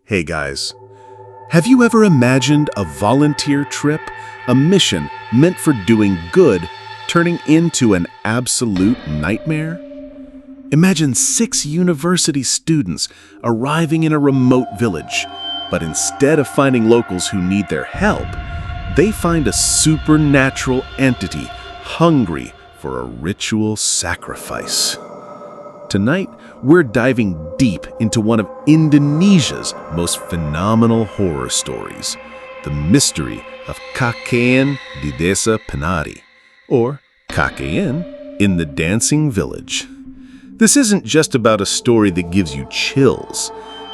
Hey guys, have you ever imagined a volunteer trip, a mission meant for doing good, turning into an absolute nightmare? Imagine 6 university students arriving in a remote village, but instead of finding locals who need their help, they find a supernatural entity hungry for a ritual sacrifice. Tonight, we're diving deep into one of Indonesia's most phenomenal horror stories, the mystery of KKN di Desa Penari, or KKN in the Dancing Village. This isn't just about a story that gives you chills.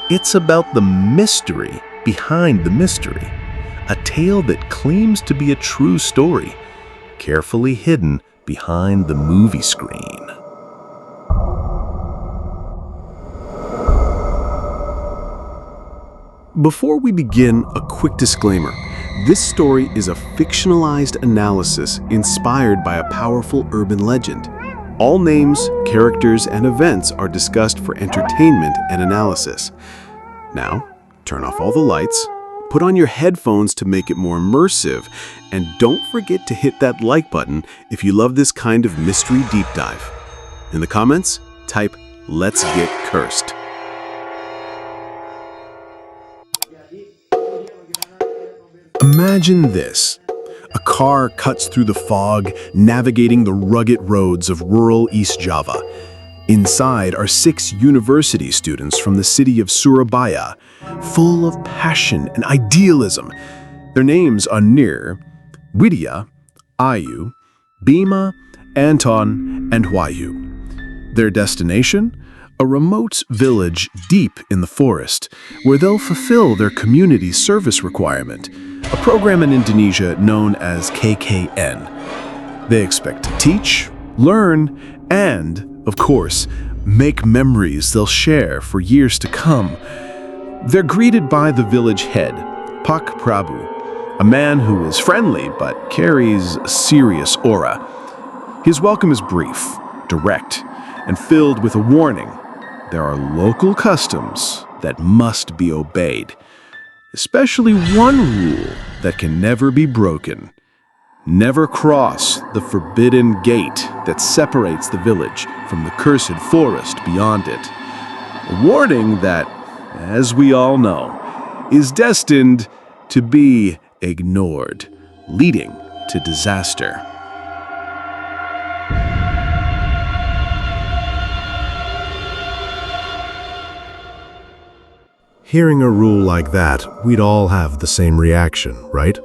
It's about the mystery behind the mystery, a tale that claims to be a true story, carefully hidden behind the movie screen. Before we begin, a quick disclaimer. This story is a fictionalized analysis inspired by a powerful urban legend. All names, characters, and events are discussed for entertainment and analysis. Now, turn off all the lights, put on your headphones to make it more immersive, and don't forget to hit that like button if you love this kind of mystery deep dive. In the comments, type, "Let's get cursed." Imagine this. A car cuts through the fog, navigating the rugged roads of rural East Java. Inside are 6 university students from the city of Surabaya, full of passion and idealism. Their names are Nir, Widya, Ayu, Bima, Anton, and Wahyu. Their destination? A remote village deep in the forest, where they'll fulfill their community service requirement, a program in Indonesia known as KKN. They expect to teach, learn, and, of course, make memories they'll share for years to come. They're greeted by the village head, Pak Prabu, a man who is friendly but carries a serious aura. His welcome is brief, direct, and filled with a warning. There are local customs that must be obeyed, especially one rule that can never be broken. Never cross the forbidden gate that separates the village from the cursed forest beyond it. A warning that, as we all know, is destined to be ignored, leading to disaster. Hearing a rule like that, we'd all have the same reaction, right?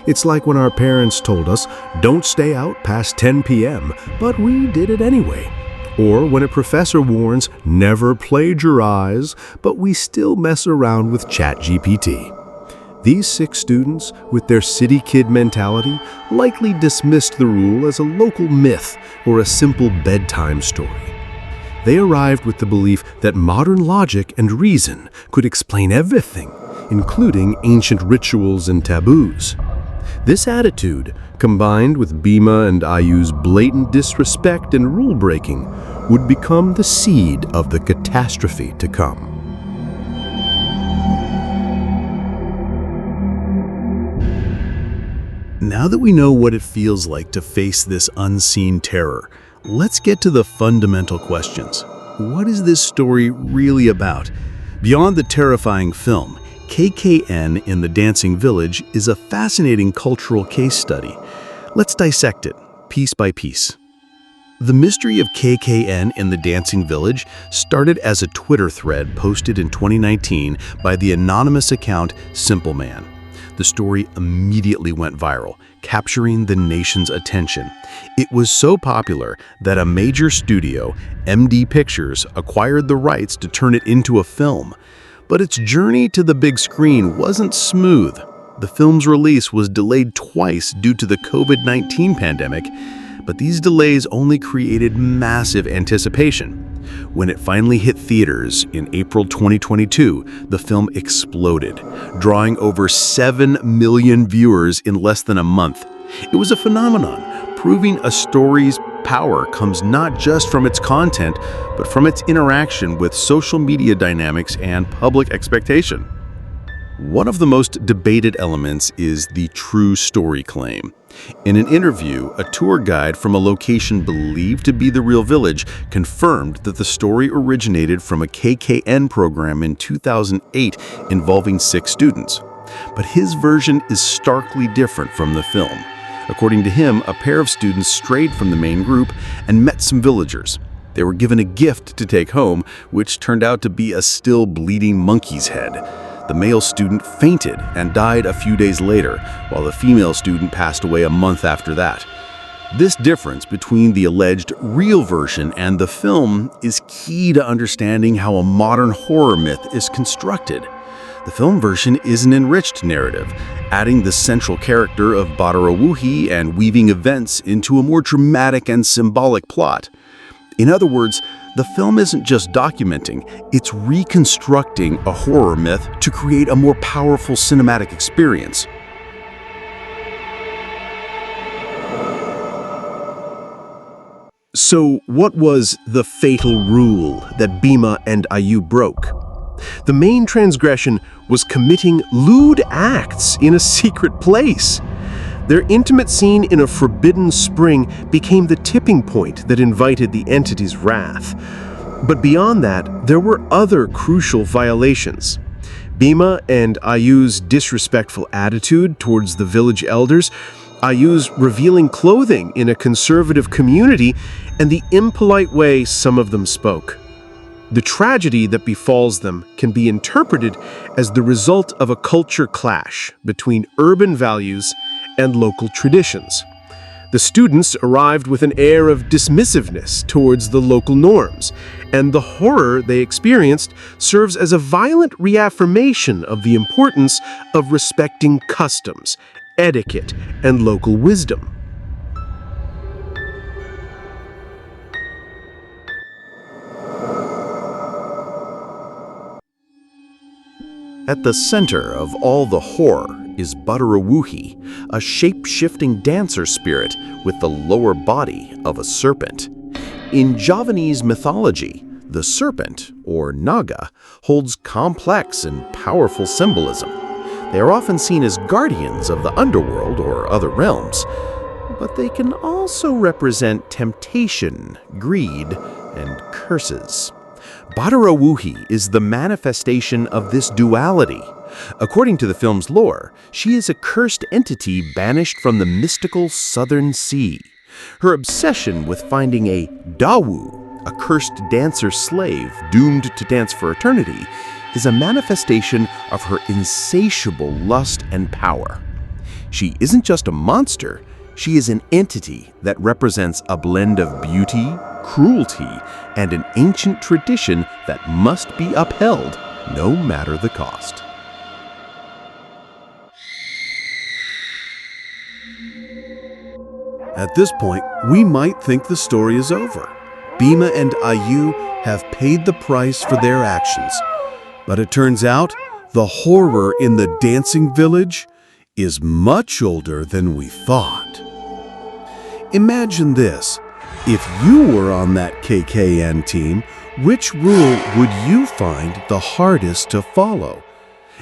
It's like when our parents told us, don't stay out past 10 p.m., but we did it anyway. Or when a professor warns, never plagiarize, but we still mess around with ChatGPT. These 6 students, with their city kid mentality, likely dismissed the rule as a local myth or a simple bedtime story. They arrived with the belief that modern logic and reason could explain everything, including ancient rituals and taboos. This attitude, combined with Bima and Ayu's blatant disrespect and rule-breaking, would become the seed of the catastrophe to come. Now that we know what it feels like to face this unseen terror, let's get to the fundamental questions. What is this story really about? Beyond the terrifying film, KKN in the Dancing Village is a fascinating cultural case study. Let's dissect it, piece by piece. The mystery of KKN in the Dancing Village started as a Twitter thread posted in 2019 by the anonymous account Simple Man. The story immediately went viral, capturing the nation's attention. It was so popular that a major studio, MD Pictures, acquired the rights to turn it into a film. But its journey to the big screen wasn't smooth. The film's release was delayed twice due to the COVID-19 pandemic, but these delays only created massive anticipation. When it finally hit theaters in April 2022, the film exploded, drawing over 7 million viewers in less than a month. It was a phenomenon, proving a story's power comes not just from its content, but from its interaction with social media dynamics and public expectation. One of the most debated elements is the true story claim. In an interview, a tour guide from a location believed to be the real village confirmed that the story originated from a KKN program in 2008 involving 6 students. But his version is starkly different from the film. According to him, a pair of students strayed from the main group and met some villagers. They were given a gift to take home, which turned out to be a still bleeding monkey's head. The male student fainted and died a few days later, while the female student passed away a month after that. This difference between the alleged real version and the film is key to understanding how a modern horror myth is constructed. The film version is an enriched narrative, adding the central character of Badarawuhi and weaving events into a more dramatic and symbolic plot. In other words, the film isn't just documenting, it's reconstructing a horror myth to create a more powerful cinematic experience. So, what was the fatal rule that Bhima and Ayu broke? The main transgression was committing lewd acts in a secret place. Their intimate scene in a forbidden spring became the tipping point that invited the entity's wrath. But beyond that, there were other crucial violations. Bhima and Ayu's disrespectful attitude towards the village elders, Ayu's revealing clothing in a conservative community, and the impolite way some of them spoke. The tragedy that befalls them can be interpreted as the result of a culture clash between urban values and local traditions. The students arrived with an air of dismissiveness towards the local norms, and the horror they experienced serves as a violent reaffirmation of the importance of respecting customs, etiquette, and local wisdom. At the center of all the horror is Badarawuhi, a shape-shifting dancer spirit with the lower body of a serpent. In Javanese mythology, the serpent, or naga, holds complex and powerful symbolism. They are often seen as guardians of the underworld or other realms, but they can also represent temptation, greed, and curses. Badarawuhi is the manifestation of this duality. According to the film's lore, she is a cursed entity banished from the mystical southern sea. Her obsession with finding a dawu, a cursed dancer slave doomed to dance for eternity, is a manifestation of her insatiable lust and power. She isn't just a monster, she is an entity that represents a blend of beauty, cruelty, and an ancient tradition that must be upheld no matter the cost. At this point, we might think the story is over. Bhima and Ayu have paid the price for their actions. But it turns out, the horror in the dancing village is much older than we thought. Imagine this. If you were on that KKN team, which rule would you find the hardest to follow?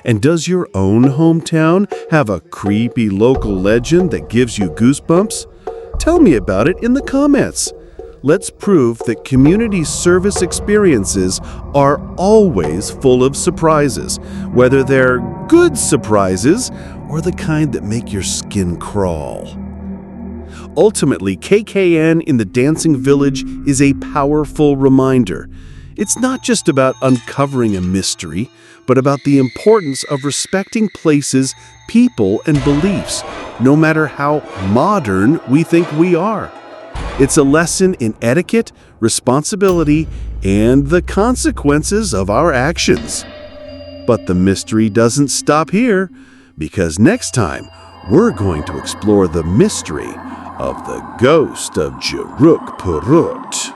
And does your own hometown have a creepy local legend that gives you goosebumps? Tell me about it in the comments. Let's prove that community service experiences are always full of surprises, whether they're good surprises or the kind that make your skin crawl. Ultimately, KKN in the Dancing Village is a powerful reminder. It's not just about uncovering a mystery, but about the importance of respecting places, people, and beliefs, no matter how modern we think we are. It's a lesson in etiquette, responsibility, and the consequences of our actions. But the mystery doesn't stop here, because next time, we're going to explore the mystery of the ghost of Jeruk Purut.